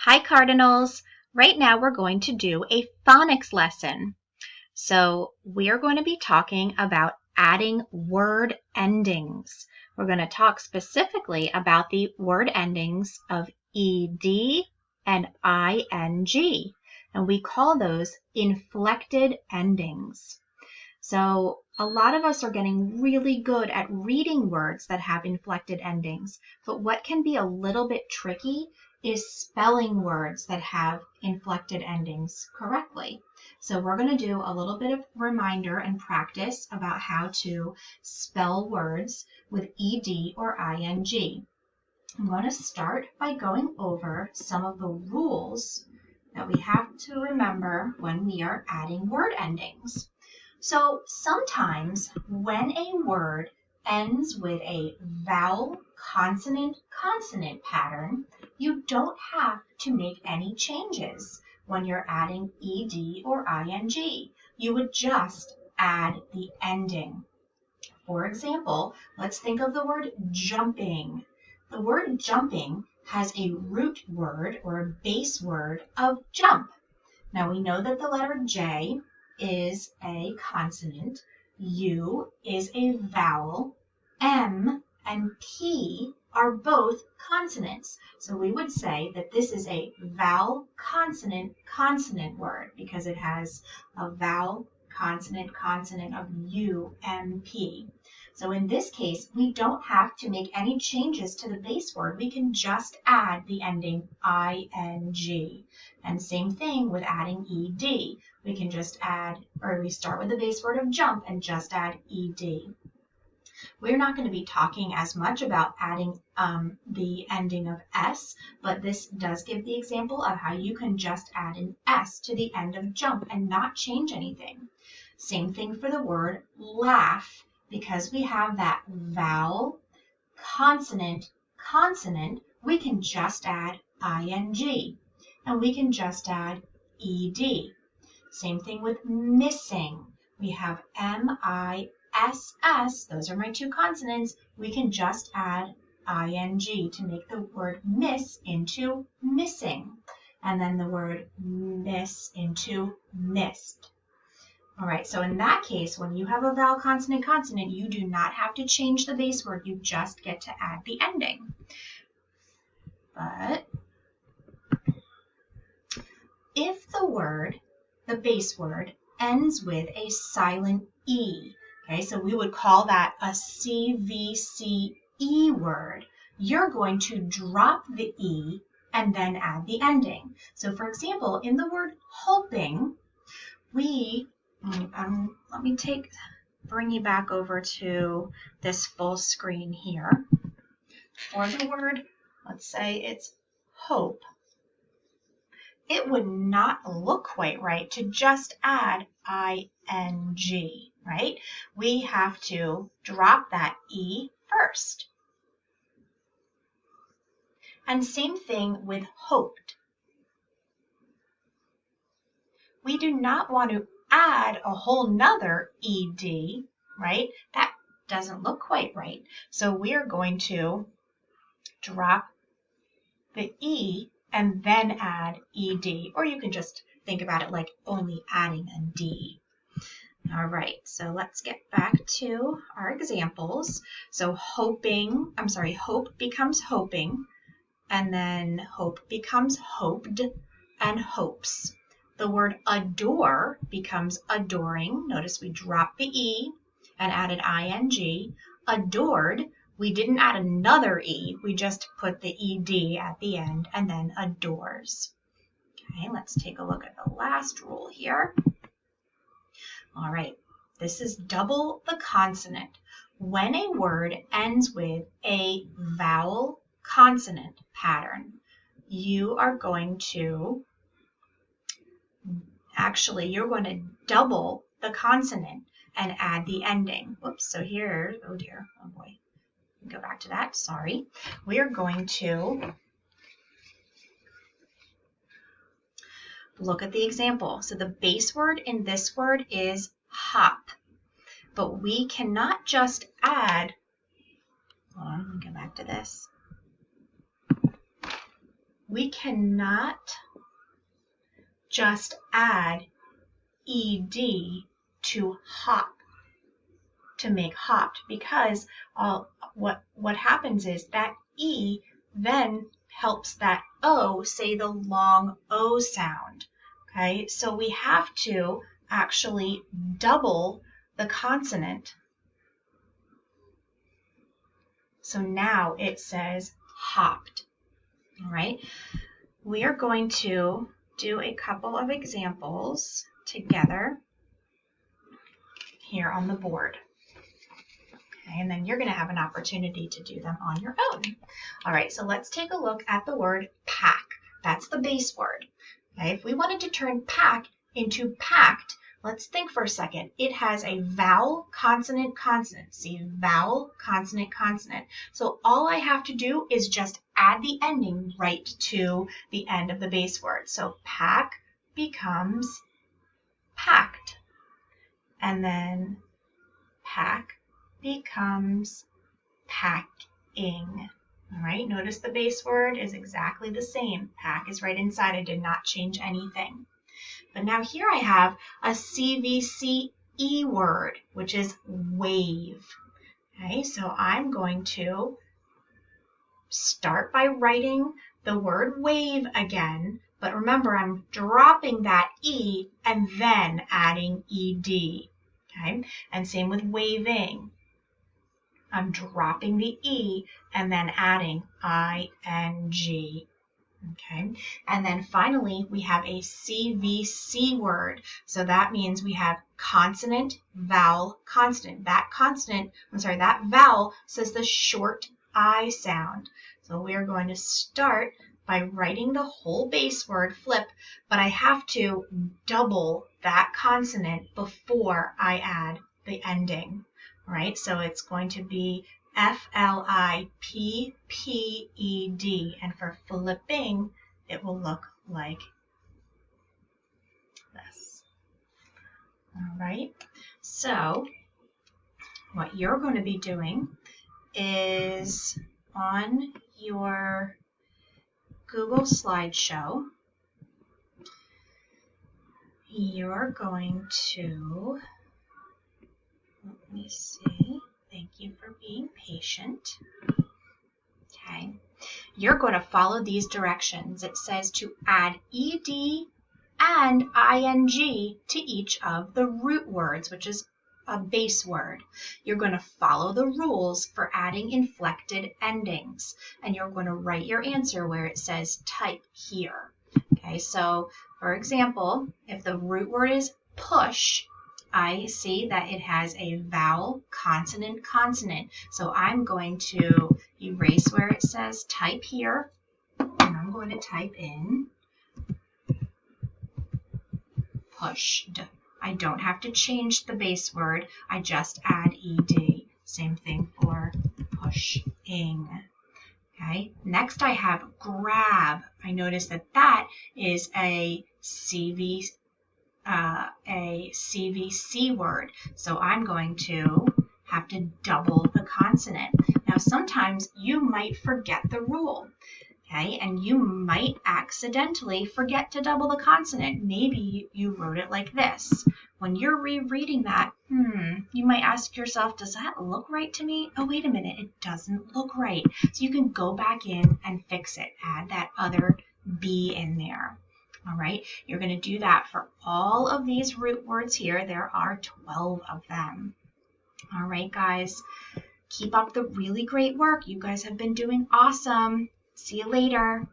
Hi, Cardinals. Right now we're going to do a phonics lesson. So we're going to be talking about adding word endings. We're going to talk specifically about the word endings of ed and ing, and we call those inflected endings. So a lot of us are getting really good at reading words that have inflected endings, but what can be a little bit tricky is spelling words that have inflected endings correctly. So we're going to do a little bit of reminder and practice about how to spell words with ed or ing. I'm going to start by going over some of the rules that we have to remember when we are adding word endings. So sometimes when a word ends with a vowel consonant pattern, you don't have to make any changes when you're adding ed or ing. You would just add the ending. For example, let's think of the word jumping. The word jumping has a root word or a base word of jump. Now we know that the letter J is a consonant, U is a vowel, M and P are both consonants. So we would say that this is a vowel consonant word because it has a vowel consonant of U, M, P. So in this case, we don't have to make any changes to the base word. We can just add the ending ing. And same thing with adding ed. We can just add, or we start with the base word of jump and just add ed. We're not going to be talking as much about adding the ending of s, but this does give the example of how you can just add an s to the end of jump and not change anything. Same thing for the word laugh. Because we have that vowel, consonant, we can just add ing. And we can just add ed. Same thing with missing. We have miss, those are my two consonants. We can just add ing to make the word miss into missing. And then the word miss into missed. All right, so in that case, when you have a vowel consonant, you do not have to change the base word. You just get to add the ending. But if the base word, ends with a silent E, okay, so we would call that a CVCE word, you're going to drop the E and then add the ending. So for example, in the word hoping, let me bring you back over to this full screen here. For the word, let's say it's hope. It would not look quite right to just add ing, right? We have to drop that E first. And same thing with hoped. We do not want to add a whole nother ed, right? That doesn't look quite right. So we are going to drop the E and then add ed, or you can just think about it like only adding a D. All right, so let's get back to our examples. So hope becomes hoping, and then hope becomes hoped and hopes. The word adore becomes adoring. Notice we dropped the E and added ing. Adored, we didn't add another E. We just put the ed at the end and then adores. Okay, let's take a look at the last rule here. All right, this is double the consonant. When a word ends with a vowel consonant pattern, you are going to you're going to double the consonant and add the ending. Whoops, so here, oh dear, oh boy, go back to that, sorry. We are going to look at the example. So the base word in this word is hop, but we cannot just add, hold on, let me go back to this. we cannot just add ed to hop to make hopped, because what happens is that e then helps that o say the long o sound. Okay, so we have to actually double the consonant. So now it says hopped. All right, we are going to do a couple of examples together here on the board. Okay, and then you're going to have an opportunity to do them on your own. All right, so let's take a look at the word pack. That's the base word. Okay, if we wanted to turn pack into packed, let's think for a second. It has a vowel, consonant, consonant. See, vowel, consonant, consonant. So all I have to do is just add the ending right to the end of the base word. So pack becomes packed. And then pack becomes packing. All right, notice the base word is exactly the same. Pack is right inside. I did not change anything. But now here I have a CVCE word, which is wave. Okay, so I'm going to start by writing the word wave again, but remember I'm dropping that E and then adding ED. Okay, and same with waving. I'm dropping the E and then adding ING. Okay, and then finally we have a CVC word. So that means we have consonant, vowel, consonant. That vowel says the short I sound. So we are going to start by writing the whole base word flip, but I have to double that consonant before I add the ending. All right, so it's going to be FLIPPED, and for flipping, it will look like this. All right, so what you're going to be doing is on your Google slideshow, you're going to, let me see. Thank you for being patient. Okay. You're going to follow these directions. It says to add ED and ING to each of the root words, which is a base word. You're going to follow the rules for adding inflected endings, and you're going to write your answer where it says type here. Okay, so for example, if the root word is push, I see that it has a vowel, consonant, consonant. So I'm going to erase where it says type here, and I'm going to type in pushed. I don't have to change the base word. I just add ED. Same thing for pushing. Okay. Next I have grab. I notice that that is a CVC word. So I'm going to have to double the consonant. Now sometimes you might forget the rule. Okay, and you might accidentally forget to double the consonant. Maybe you wrote it like this. When you're rereading that, you might ask yourself, does that look right to me? Oh, wait a minute, it doesn't look right. So you can go back in and fix it. Add that other B in there. All right, you're going to do that for all of these root words here. There are 12 of them. All right, guys, keep up the really great work. You guys have been doing awesome. See you later.